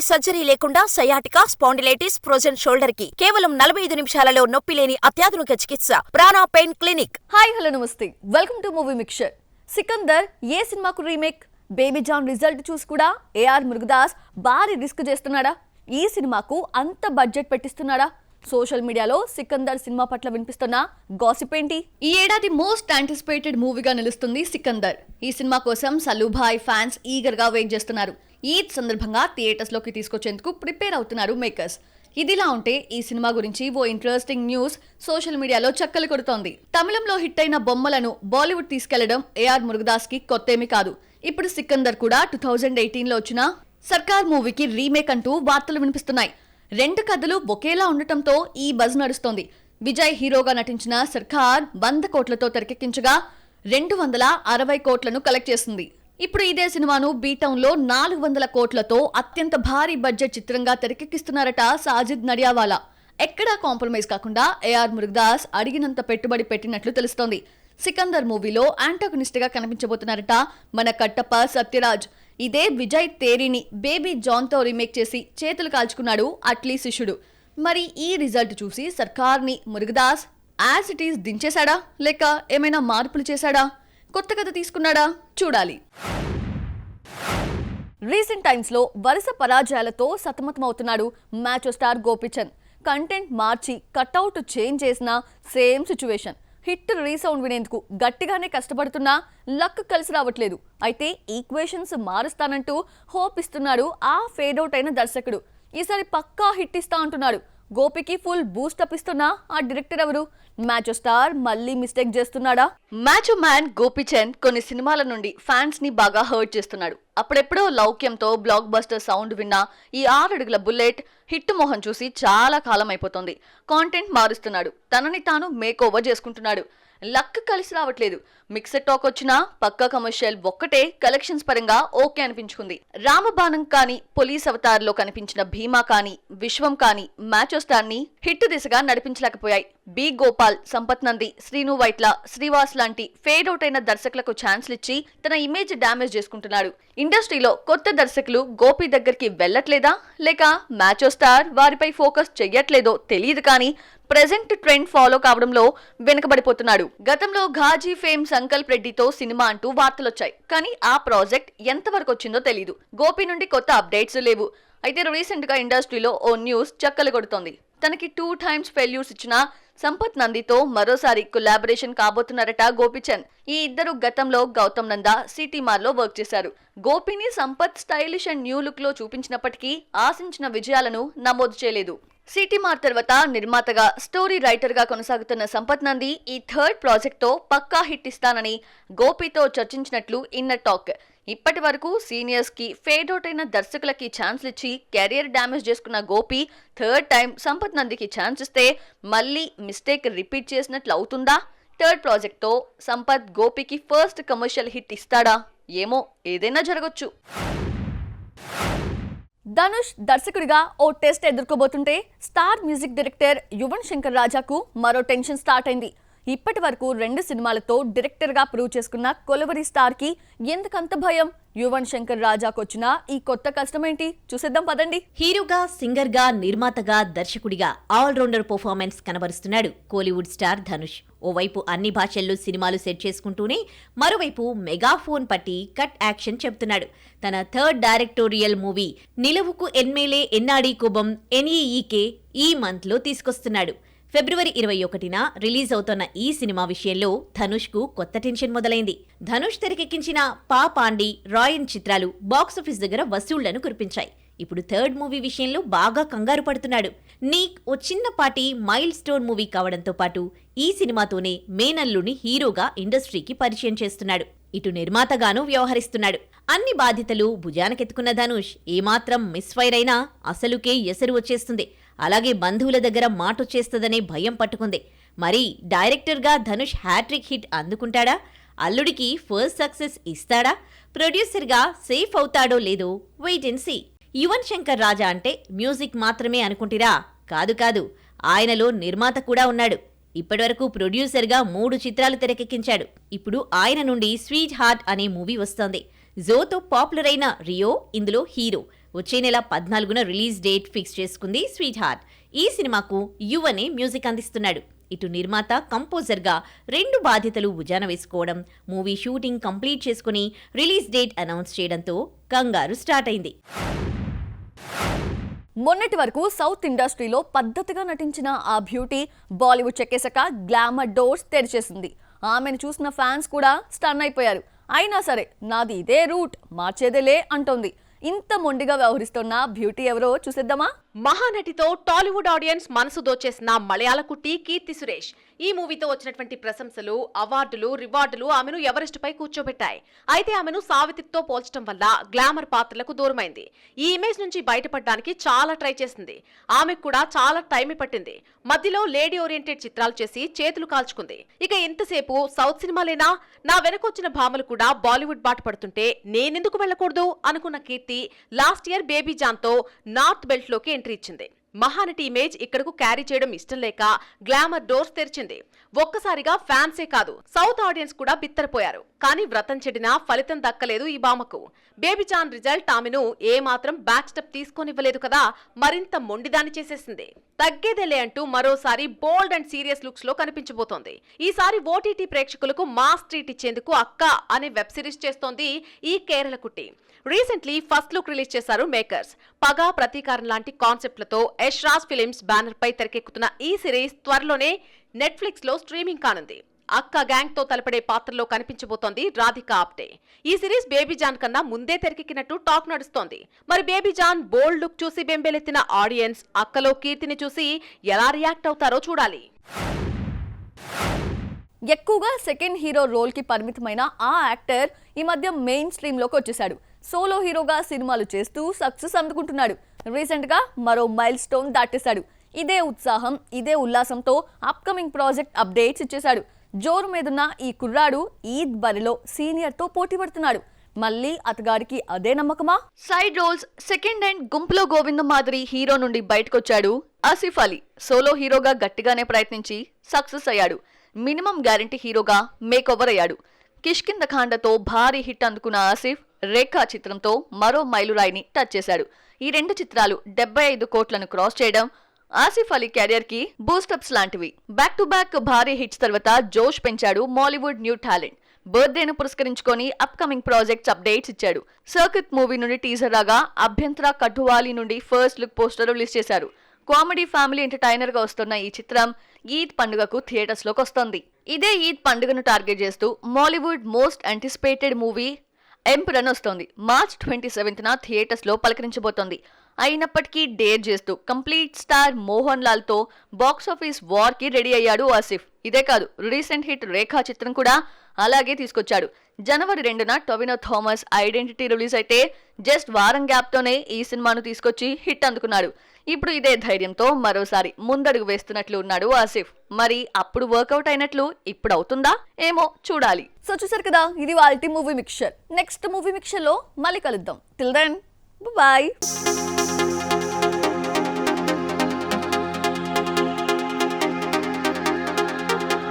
Surgery లేకుండా sciatica, spondylitis, frozen shoulder కి కేవలం 45 నిమిషాలలో నొప్పి లేని అత్యాధునిక చికిత్స Prana pain clinic. Hi hello నమస్తే, welcome to movie mixture. Sikandar ఏ సినిమాకు రీమేక్? బేబీ జాన్ రిజల్ట్ చూసి కూడా ఏఆర్ మురుగదాస్ భారీ రిస్క్ చేస్తున్నాడా? ఈ సినిమాకు అంత బడ్జెట్ పెట్టిస్తున్నాడా? సోషల్ మీడియాలో సికందర్ సినిమా పట్ల వినిపిస్తున్న గాసిప్ ఏంటి? ఈ ఏడాది మోస్ట్ యాంటిసిపేటెడ్ మూవీగా నిలుస్తుంది సికందర్. ఈ సినిమా కోసం సలూభాయ్ ఫ్యాన్స్ ఈగర్ గా వెయిట్ చేస్తున్నారు. ఈద్ సందర్భంగా థియేటర్స్ లోకి తీసుకొచ్చేందుకు ప్రిపేర్ అవుతున్నారు మేకర్స్. ఇదిలా ఉంటే ఈ సినిమా గురించి ఓ ఇంట్రెస్టింగ్ న్యూస్ సోషల్ మీడియాలో చక్కలు కొడుతోంది. తమిళంలో హిట్ అయిన బొమ్మలను బాలీవుడ్ తీసుకెళ్లడం ఏఆర్ మురుగదాస్ కి కొత్తేమీ కాదు. ఇప్పుడు సికందర్ కూడా 2018లో వచ్చిన సర్కార్ మూవీకి రీమేక్ అంటూ వార్తలు వినిపిస్తున్నాయి. రెండు కథలు ఒకేలా ఉండటంతో ఈ బజ్ నడుస్తోంది. విజయ్ హీరోగా నటించిన సర్కార్ 100 కోట్లతో తెరకెక్కించగా 260 కోట్లను కలెక్ట్ చేసింది. ఇప్పుడు ఇదే సినిమాను బీటౌన్ లో 400 కోట్లతో అత్యంత భారీ బడ్జెట్ చిత్రంగా తెరకెక్కిస్తున్నారట సాజిద్ నడియావాలా. ఎక్కడా కాంప్రమైజ్ కాకుండా ఏఆర్ మురుగదాస్ అడిగినంత పెట్టుబడి పెట్టినట్లు తెలుస్తోంది. సికందర్ మూవీలో యాంటాగనిస్ట్ గా కనిపించబోతున్నారట మన కట్టప్ప సత్యరాజ్. ఇదే విజయ్ తేరీని బేబీ జాన్ తో రీమేక్ చేసి చేతులు కాల్చుకున్నాడు అట్లీ శిష్యుడు. మరి ఈ రిజల్ట్ చూసి సర్కార్ ని మురుగదాస్ యాజ్ ఇట్ ఈస్ దించేశాడా, లేక ఏమైనా మార్పులు చేశాడా, కొత్త కథ తీసుకున్నాడా చూడాలి. రీసెంట్ టైమ్స్ లో వరుస పరాజయాలతో సతమతమవుతున్నాడు మ్యాచో స్టార్ గోపీచంద్. కంటెంట్ మార్చి కట్అవుట్ చేంజ్ చేసిన సేమ్ సిచ్యువేషన్. హిట్ రీసౌండ్ వినేందుకు గట్టిగానే కష్టపడుతున్నా లక్ కలిసి రావట్లేదు. అయితే ఈక్వేషన్స్ మారుస్తానంటూ హోప్ ఇస్తున్నాడు ఆ ఫేడ్ అవుట్ అయిన దర్శకుడు. ఈసారి పక్కా హిట్ ఇస్తా అంటున్నాడు. గోపికి ఫుల్ బూస్టప్ ఇస్తున్నా ఆ డైరెక్టర్ ఎవరు? మ్యాచో స్టార్ మళ్ళీ మిస్టేక్ చేస్తున్నాడా? మ్యాచో మ్యాన్ గోపీచంద్ కొన్ని సినిమాల నుండి ఫ్యాన్స్ ని బాగా హర్ట్ చేస్తున్నాడు. అప్పుడెప్పుడో లౌక్యంతో బ్లాక్ బస్టర్ సౌండ్ విన్న ఈ 6 అడుగుల బుల్లెట్ హిట్ మోహన్ చూసి చాలా కాలం అయిపోతుంది. కాంటెంట్ మారుస్తున్నాడు, తనని తాను మేక్ ఓవర్ చేసుకుంటున్నాడు. లక్ కలిసి రావట్లేదు. మిక్సెడ్ టాక్ వచ్చినా పక్కా కమర్షియల్ ఒక్కటే కలెక్షన్స్ పరంగా ఓకే అనిపించుకుంది. రామబాణం కానీ, పోలీస్ అవతార్ లో కనిపించిన భీమా కానీ, విశ్వం కానీ మ్యాచో స్టార్ ని హిట్ దిశగా నడిపించలేకపోయాయి. బి గోపాల్, సంపత్ నంది, శ్రీను వైట్ల, శ్రీవాస్ లాంటి ఫేడ్ అవుట్ అయిన దర్శకులకు ఛాన్స్లు ఇచ్చి తన ఇమేజ్ డ్యామేజ్ చేసుకుంటున్నాడు. ఇండస్ట్రీలో కొత్త దర్శకులు గోపి దగ్గరికి వెళ్లట్లేదా, లేక మ్యాచో స్టార్ వారిపై ఫోకస్ చెయ్యట్లేదో తెలియదు కానీ ప్రెజెంట్ ట్రెండ్ ఫాలో కావడంలో వెనుకబడిపోతున్నాడు. గతంలో ఘాజీ ఫేమ్ సంకల్ప్ రెడ్డితో సినిమా అంటూ వార్తలొచ్చాయి. కానీ ఆ ప్రాజెక్ట్ ఎంతవరకు వచ్చిందో తెలియదు. గోపి నుండి కొత్త అప్డేట్స్ లేవు. అయితే రీసెంట్ గా ఇండస్ట్రీలో ఓ న్యూస్ చక్కలు కొడుతోంది. తనకి 2 times ఫెయిల్యూర్స్ ఇచ్చిన సంపత్ నందితో మరోసారి కొలాబరేషన్ కాబోతున్నారట గోపీచంద్. ఈ ఇద్దరు గతంలో గౌతమ్ నంద, సిటీమార్ లో వర్క్ చేశారు. గోపిని Sampath stylish and new look లో చూపించినప్పటికీ ఆశించిన విజయాలను నమోదు చేయలేదు. సిటీమార్ తర్వాత నిర్మాతగా, స్టోరీ రైటర్ గా కొనసాగుతున్న సంపత్ నంది ఈ 3rd ప్రాజెక్ట్ తో పక్కా హిట్ ఇస్తానని గోపితో చర్చించినట్లు ఇన్నర్ టాక్. ఇప్పటి వరకు సీనియర్స్ కి, ఫేడ్ అవుట్ అయిన దర్శకులకి ఛాన్స్లు ఇచ్చి కెరియర్ డ్యామేజ్ చేసుకున్న గోపి 3rd టైం సంపత్ నందికి ఛాన్స్ ఇస్తే మళ్ళీ మిస్టేక్ రిపీట్ చేసినట్లు అవుతుందా? 3rd ప్రాజెక్ట్ తో సంపత్ గోపికి ఫస్ట్ కమర్షియల్ హిట్ ఇస్తాడా? ఏమో, ఏదైనా జరగొచ్చు. ధనుష్ దర్శకుడిగా ఓ టెస్ట్ ఎదుర్కోబోతుంటే star music director Yuvan Shankar రాజాకు మరో టెన్షన్ స్టార్ట్ అయింది. ఇప్పటి వరకు 2 సినిమాలతో డైరెక్టర్ గా ప్రూవ్ చేసుకున్న కొలవరి స్టార్ కి ఎందుకంత భయం? యువన్ శంకర్ రాజాకు వచ్చిన ఈ కొత్త కష్టమేంటి చూసేద్దాం పదండి. హీరోగా, సింగర్ గా, నిర్మాతగా, దర్శకుడిగా ఆల్రౌండర్ పర్ఫార్మెన్స్ కనబరుస్తున్నాడు కోలీవుడ్ స్టార్ ధనుష్. ఓవైపు అన్ని భాషల్లో సినిమాలు సెట్ చేసుకుంటూనే మరోవైపు మెగాఫోన్ పట్టి కట్ యాక్షన్ చెప్తున్నాడు. తన 3rd డైరెక్టోరియల్ మూవీ నిలవుకు ఎన్మేలే ఎన్నాడి కుబం ఎన్ఈఈకే ఈ మంత్ లో తీసుకొస్తున్నాడు. ఫిబ్రవరి 21న రిలీజ్ అవుతున్న ఈ సినిమా విషయంలో ధనుష్ కు కొత్త టెన్షన్ మొదలైంది. ధనుష్ తెరకెక్కించిన పాండి, రాయన్ చిత్రాలు బాక్సాఫీస్ దగ్గర వసూళ్లను కురిపించాయి. ఇప్పుడు 3rd మూవీ విషయంలో బాగా కంగారు పడుతున్నాడు. నీక్ ఓ చిన్నపాటి మైల్ స్టోన్ మూవీ కావడంతో పాటు ఈ సినిమాతోనే మేనల్లుని హీరోగా ఇండస్ట్రీకి పరిచయం చేస్తున్నాడు. ఇటు నిర్మాతగాను వ్యవహరిస్తున్నాడు. అన్ని బాధ్యతలు భుజానకెత్తుకున్న ధనుష్ ఏమాత్రం మిస్ఫైర్ అయినా అసలుకే ఎసరు వచ్చేస్తుంది. అలాగే బంధువుల దగ్గర మాటొచ్చేస్తదనే భయం పట్టుకుంది. మరి డైరెక్టర్గా ధనుష్ హ్యాట్రిక్ హిట్ అందుకుంటాడా? అల్లుడికి ఫస్ట్ సక్సెస్ ఇస్తాడా? ప్రొడ్యూసర్గా సేఫ్ అవుతాడో లేదో wait and see. Yuvan Shankar Raja అంటే మ్యూజిక్ మాత్రమే అనుకుంటారా? కాదు కాదు, ఆయనలో నిర్మాత కూడా ఉన్నాడు. ఇప్పటివరకు ప్రొడ్యూసర్గా 3 చిత్రాలు తెరకెక్కించాడు. ఇప్పుడు ఆయన నుండి స్వీట్ హార్ట్ అనే మూవీ వస్తోంది. జోతో పాపులర్ అయిన రియో ఇందులో హీరో. వచ్చే నెల 14న రిలీజ్ డేట్ ఫిక్స్ చేసుకుంది స్వీట్ హార్ట్. ఈ సినిమాకు యువనే మ్యూజిక్ అందిస్తున్నాడు. ఇటు నిర్మాత, కంపోజర్గా 2 బాధ్యతలు భుజాన వేసుకోవడం, మూవీ షూటింగ్ కంప్లీట్ చేసుకుని రిలీజ్ డేట్ అనౌన్స్ చేయడంతో కంగారు స్టార్ట్ అయింది. మొన్నటి వరకు సౌత్ ఇండస్ట్రీలో పద్ధతిగా నటించిన ఆ బ్యూటీ బాలీవుడ్ చెక్కేశాక గ్లామర్ డోర్స్ తెరిచేసింది. ఆమెను చూసిన ఫ్యాన్స్ కూడా స్టన్ అయిపోయారు. అయినా సరే నాది ఇదే రూట్, మార్చేదేలే అంటోంది. ఇంత మొండిగా వ్యవహరిస్తున్న బ్యూటీ ఎవరో చూసేద్దామా? మహానటితో టాలీవుడ్ ఆడియన్స్ మనసు దోచేసిన మలయాళ కుట్టి కీర్తి సురేష్. ఈ మూవీతో వచ్చినటువంటి ప్రశంసలు, అవార్డులు, రివార్డులు ఆమెను ఎవరెస్ట్ పై కూర్చోబెట్టాయి. అయితే ఆమెను సావిత్రితో పోల్చడం వల్ల గ్లామర్ పాత్రలకు దూరమైంది. ఈ ఇమేజ్ నుంచి బయటపడడానికి చాలా ట్రై చేసింది. ఆమెకు కూడా చాలా టైం పట్టింది. మధ్యలో లేడీ ఓరియంటెడ్ చిత్రాలు చేసి చేతులు కాల్చుకుంది. ఇక ఎంతసేపు సౌత్ సినిమాలేనా, నా వెనకొచ్చిన భామలు కూడా బాలీవుడ్ బాట పడుతుంటే నేనెందుకు వెళ్ళకూడదు అనుకున్న కీర్తి లాస్ట్ ఇయర్ బేబీ జాన్ తో నార్త్ బెల్ట్ లోకి ఎంట్రీ ఇచ్చింది. మహానటి ఇమేజ్ ఇక్కడకు క్యారీ చేయడం ఇష్టం లేక గ్లామర్ డోర్స్ తెరిచింది. ఒక్కసారిగా ఫ్యాన్సే కాదు, సౌత్ ఆడియన్స్ కూడా బిత్తరపోయారు. కానీ వ్రతం చెడినా ఫలితం దక్కలేదు ఈ భామకు. బేబీ జాన్ రిజల్ట్ ఆమెను ఏమాత్రం బ్యాక్ స్టెప్ తీసుకోనివ్వలేదు కదా, మరింత మొండిదాన్ని చేసేసింది. తగ్గేదేలే అంటూ మరోసారి బోల్డ్ అండ్ సీరియస్ లుక్స్ లో కనిపించబోతోంది. ఈసారి ఓటీటీ ప్రేక్షకులకు మాస్ ట్రీట్ ఇచ్చేందుకు అక్క అనే వెబ్ సిరీస్ చేస్తోంది ఈ కేరళ కుట్టి. రీసెంట్లీ ఫస్ట్ లుక్ రిలీజ్ చేశారు మేకర్స్. పగ, ప్రతీకారం లాంటి కాన్సెప్ట్లతో యష్ రాజ్ ఫిలిమ్స్ బ్యానర్ పై తెరకెక్కుతున్న ఈ సిరీస్ త్వరలోనే నెట్ఫ్లిక్స్ లో స్ట్రీమింగ్ కానుంది. అక్క గ్యాంగ్ తో తలపడే పాత్రలో కనిపించబోతోంది రాధికా ఆప్టే. ఈ సిరీస్ బేబీ జాన్ కన్నా ముందే తెరకెక్కినట్టు టాక్ నడుస్తోంది. మరి బేబీ జాన్ బోల్డ్ లుక్ చూసి బెంబేలెత్తిన ఆడియన్స్ అక్కలో కీర్తిని చూసి ఎలా రియాక్ట్ అవుతారో చూడాలి. ఎక్కువగా సెకండ్ హీరో రోల్ కి పరిమితమైన ఆ యాక్టర్ ఈ మధ్య మెయిన్ స్ట్రీమ్ లోకి వచ్చేశాడు. సోలో హీరోగా సినిమాలు చేస్తూ సక్సెస్ అందుకుంటున్నాడు. రీసెంట్ గా మరో మైల్ స్టోన్ దాటేశాడు. ఇదే ఉత్సాహం, ఇదే ఉల్లాసంతో అప్కమింగ్ ప్రాజెక్ట్ అప్డేట్స్ ఇచ్చేశాడు. జోరు మీదున్న ఈ కుర్రాడు ఈద్ బరిలో సీనియర్ తో పోటీ పడుతున్నాడు. మళ్ళీ అతగాడికి అదే నమ్మకమా? సైడ్ రోల్స్, సెకండ్ అండ్ గుంపులో గోవిందం మాదిరి హీరో నుండి బయటకొచ్చాడు ఆసిఫ్ అలీ. సోలో హీరోగా గట్టిగానే ప్రయత్నించి సక్సెస్ అయ్యాడు. మినిమం గ్యారంటీ హీరోగా మేకోవర్ అయ్యాడు. కిష్కింద ఖాండతో భారీ హిట్ అందుకున్న ఆసిఫ్ రేఖా చిత్రంతో మరో మైలురాయిని టచ్ చేశాడు. ఈ 2 చిత్రాలు 75 కోట్లను క్రాస్ చేయడం ఆసిఫ్ అలీ కెరియర్ కి బూస్టప్స్ లాంటివి. బ్యాక్ టు బ్యాక్ భారీ హిట్స్ తర్వాత జోష్ పెంచాడు మాలీవుడ్ న్యూ టాలెంట్. బర్త్డేను పురస్కరించుకొని అప్కమింగ్ ప్రాజెక్ట్స్ అప్డేట్స్ ఇచ్చాడు. సర్కిట్ మూవీ నుండి టీజర్ రాగా అభ్యంతర కఠువాలి నుండి ఫస్ట్ లుక్ పోస్టర్ రిలీజ్ చేశారు. కామెడీ ఫ్యామిలీ ఎంటర్టైనర్ గా వస్తున్న ఈ చిత్రం ఈద్ పండుగకు థియేటర్స్ లోకి వస్తోంది. ఇదే ఈద్ పండుగను టార్గెట్ చేస్తూ మాలీవుడ్ మోస్ట్ యాంటిసిపేటెడ్ మూవీ ఎంపరన్ వస్తోంది. మార్చ్ 27న థియేటర్స్ లో పలకరించబోతోంది. అయినప్పటికీ డేర్ చేస్తూ కంప్లీట్ స్టార్ మోహన్ లాల్ తో బాక్సాఫీస్ వార్ కి రెడీ అయ్యాడు ఆసిఫ్. ఇదే కాదు, రీసెంట్ హిట్ రేఖా చిత్రం కూడా అలాగే తీసుకొచ్చాడు. జనవరి 2న టొవినో థామస్ ఐడెంటిటీ రిలీజ్ అయితే జస్ట్ వారం గ్యాప్ తోనే ఈ సినిమాను తీసుకొచ్చి హిట్ అందుకున్నాడు. ఇప్పుడు ఇదే ధైర్యంతో మరోసారి ముందడుగు వేస్తున్నట్లు ఉన్నాడు ఆసిఫ్. మరి అప్పుడు వర్కౌట్ అయినట్లు ఇప్పుడు అవుతుందా ఏమో చూడాలి. సో చూసారు కదా, ఇది వాల్టీ movie mixture. Next movie mixture లో మళ్ళీ కలుద్దాం. Till then bye.